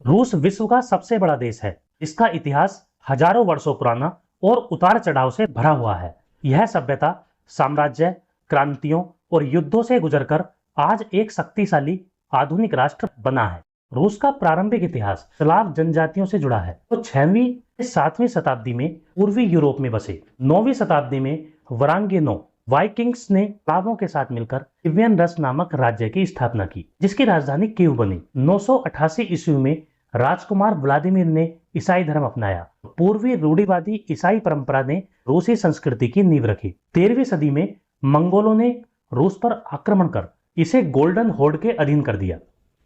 रूस विश्व का सबसे बड़ा देश है। इसका इतिहास हजारों वर्षों पुराना और उतार चढ़ाव से भरा हुआ है। यह सभ्यता, साम्राज्य, क्रांतियों और युद्धों से गुजरकर आज एक शक्तिशाली आधुनिक राष्ट्र बना है। रूस का प्रारंभिक इतिहास स्लाव जनजातियों से जुड़ा है, तो 6वीं से 7वीं शताब्दी में पूर्वी यूरोप में बसे। 9वीं शताब्दी में वरांगिनो वाइकिंग्स ने स्लावों के साथ मिलकर किवियन रस नामक राज्य की स्थापना की, जिसकी राजधानी कीव बनी। 988 ईस्वी में राजकुमार व्लादिमीर ने ईसाई धर्म अपनाया। पूर्वी रूढ़िवादी ईसाई परंपरा ने रूसी संस्कृति की नींव रखी। 13वीं सदी में मंगोलों ने रूस पर आक्रमण कर इसे गोल्डन होर्ड के अधीन कर दिया।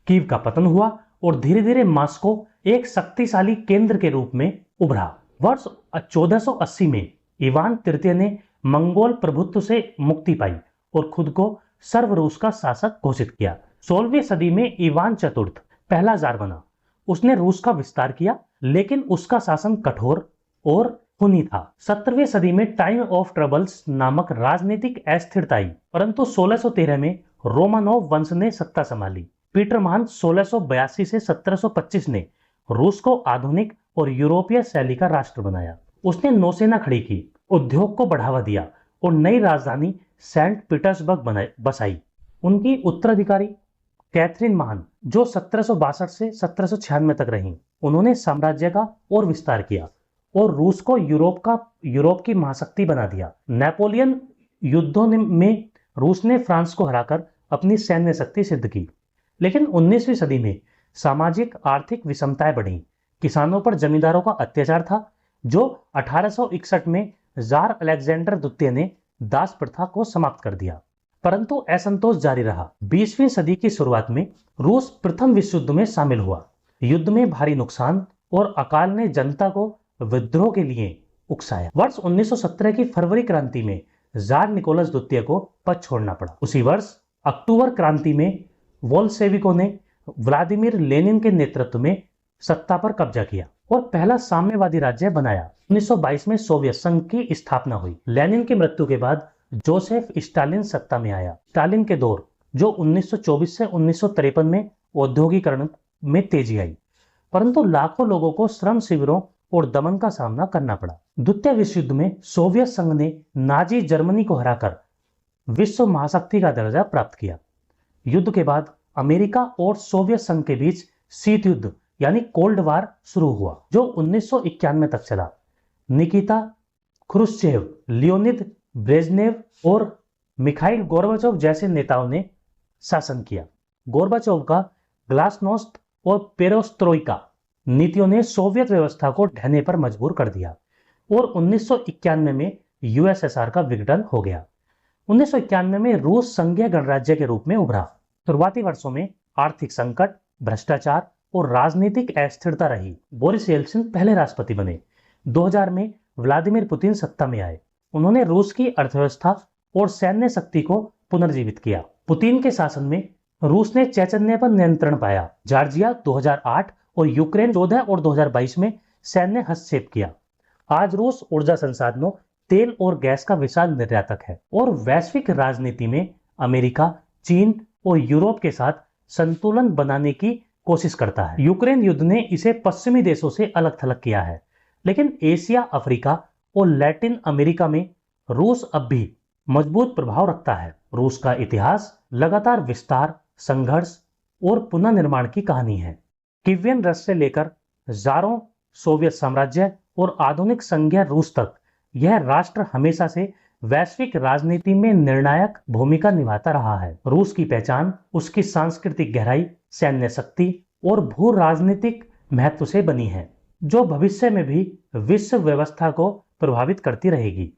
कीव का पतन हुआ और धीरे धीरे मॉस्को एक शक्तिशाली केंद्र के रूप में उभरा। वर्ष 1480 में इवान तृतीय ने मंगोल प्रभुत्व से मुक्ति पाई और खुद को सर्व रूस का शासक घोषित किया। 16वीं सदी में इवान चतुर्थ पहला जार बना। उसने रूस का विस्तार किया, लेकिन उसका शासन कठोर और खूनी था। 17वीं सदी में टाइम ऑफ ट्रबल्स नामक राजनीतिक अस्थिरता आई, परंतु 1613 में रोमानोव वंश ने सत्ता संभाली। पीटर महान 1682 से 1725 ने रूस को आधुनिक और यूरोपीय शैली का राष्ट्र बनाया। उसने नौसेना खड़ी की, उद्योग को बढ़ावा दिया और नई राजधानी सेंट पीटर्सबर्ग बसाई। उनकी उत्तराधिकारी कैथरीन महान, जो 1762 से 1796 तक रहीं, उन्होंने साम्राज्य का और विस्तार किया और रूस को यूरोप की महाशक्ति बना दिया। नेपोलियन युद्धों में रूस ने फ्रांस को हराकर अपनी सैन्य शक्ति सिद्ध की। लेकिन 19वीं सदी में सामाजिक आर्थिक विषमताएं बढ़ी। किसानों पर जमींदारों का अत्याचार था, जो 1861 में जार अलेक्जेंडर द्वितीय ने दास प्रथा को समाप्त कर दिया। परंतु असंतोष जारी रहा। 20वीं सदी की शुरुआत में रूस प्रथम विश्व युद्ध में शामिल हुआ। युद्ध में भारी नुकसान और अकाल ने जनता को विद्रोह के लिए उकसाया। वर्ष 1917 की फरवरी क्रांति में जार निकोलस द्वितीय को पद छोड़ना पड़ा। उसी वर्ष अक्टूबर क्रांति में वोल्शेविकों ने व्लादिमीर लेनिन के नेतृत्व में सत्ता पर कब्जा किया और पहला साम्यवादी राज्य बनाया। 1922 में सोवियत संघ की स्थापना हुई। लेनिन की मृत्यु के बाद जोसेफ स्टालिन सत्ता में आया। स्टालिन के दौर, जो 1924 से 1953 में औद्योगिकरण में तेजी आई, परंतु लाखों लोगों को श्रम शिविरों और दमन का सामना करना पड़ा। द्वितीय विश्व युद्ध में सोवियत संघ ने नाजी जर्मनी को हराकर विश्व महाशक्ति का दर्जा प्राप्त किया। युद्ध के बाद अमेरिका और सोवियत संघ के बीच शीत युद्ध यानी कोल्ड वार शुरू हुआ, जो 1991 तक चला। निकिता क्रुश्चेव, लियोनिद ब्रेजनेव और मिखाइल गोर्बाचोव जैसे नेताओं ने शासन किया। गोर्बाचोव का ग्लासनोस्ट और पेरोस्त्रोइका नीतियों ने सोवियत व्यवस्था को ढहने पर मजबूर कर दिया और 1991 में यूएसएसआर का विघटन हो गया। 1991 में रूस संघीय गणराज्य के रूप में उभरा। शुरुआती वर्षों में आर्थिक संकट, भ्रष्टाचार और राजनीतिक अस्थिरता रही। बोरिस येल्सिन पहले राष्ट्रपति बने। 2000 में व्लादिमीर पुतिन सत्ता में आए। उन्होंने रूस की अर्थव्यवस्था और सैन्य शक्ति को पुनर्जीवित किया। पुतिन के शासन में रूस ने चेचन्या पर नियंत्रण पाया। जॉर्जिया 2008 और यूक्रेन 14 और 2022 में सैन्य हस्तक्षेप किया। आज रूस ऊर्जा संसाधनों, तेल और गैस का विशाल निर्यातक है और वैश्विक राजनीति में अमेरिका, चीन और यूरोप के साथ संतुलन बनाने की कोशिश करता है। यूक्रेन युद्ध ने इसे पश्चिमी देशों से अलग थलग किया है, लेकिन एशिया, अफ्रीका और लैटिन अमेरिका में रूस अब भी मजबूत प्रभाव रखता है। रूस का इतिहास लगातार विस्तार, संघर्ष और पुनर्निर्माण की कहानी है। किवियन रस से लेकर जारों, सोवियत साम्राज्य और आधुनिक संघीय रूस तक, यह राष्ट्र हमेशा से वैश्विक राजनीति में निर्णायक भूमिका निभाता रहा है। रूस की पहचान उसकी सांस्कृतिक गहराई, सैन्य शक्ति और भू राजनीतिक महत्व से बनी है, जो भविष्य में भी विश्व व्यवस्था को प्रभावित करती रहेगी।